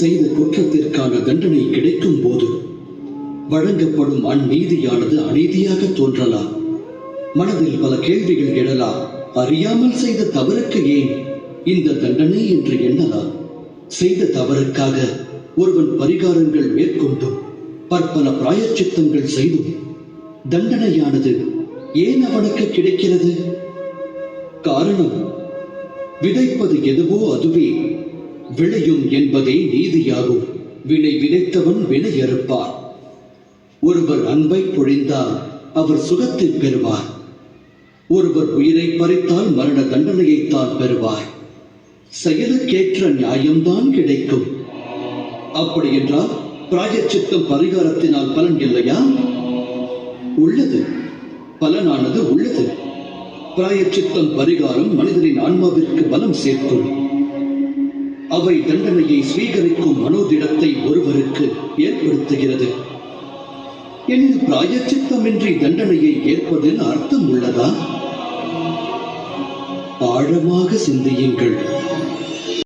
செய்த குற்றத்திற்கான தண்டனை கிடைக்கும் போது வழங்கப்படும் அந்நீதியானது அநீதியாக தோன்றலாம். மனதில் பல கேள்விகள் எழலாம். அறியாமல் செய்த தவறுக்கு ஏன் இந்த தண்டனை என்று எண்ணலாம். செய்த தவறுக்காக ஒருவன் பரிகாரங்கள் மேற்கொண்டும் பற்பல பிராயச்சித்தங்கள் செய்தும் தண்டனையானது ஏன் அவனுக்கு கிடைக்கிறது? காரணம், விதைப்பது எதுவோ அதுவே விளையும் என்பதே நீதியாகும். வினை விதைத்தவன் வினை அறுப்பார். ஒருவர் அன்பை பொழிந்தால் அவர் சுகத்தை பெறுவார். ஒருவர் உயிரை பறித்தால் மரண தண்டனையைத்தான் பெறுவார். செயலுக்கேற்ற நியாயம்தான் கிடைக்கும். அப்படி என்றால் பிராயச்சித்தம் பரிகாரத்தினால் பலன் இல்லையா? உள்ளது, பலனானது உள்ளது. பிராயச்சித்தம் பரிகாரம் மனிதனின் ஆன்மாவிற்கு பலம் சேர்க்கும். அவை தண்டனையை ஸ்வீகரிக்கும் மனோதிடத்தை ஒருவருக்கு ஏற்படுத்துகிறது. எனில் பிராயச்சித்தமின்றி தண்டனையை ஏற்பதில் அர்த்தம் உள்ளதா? ஆழமாக சிந்தியுங்கள்.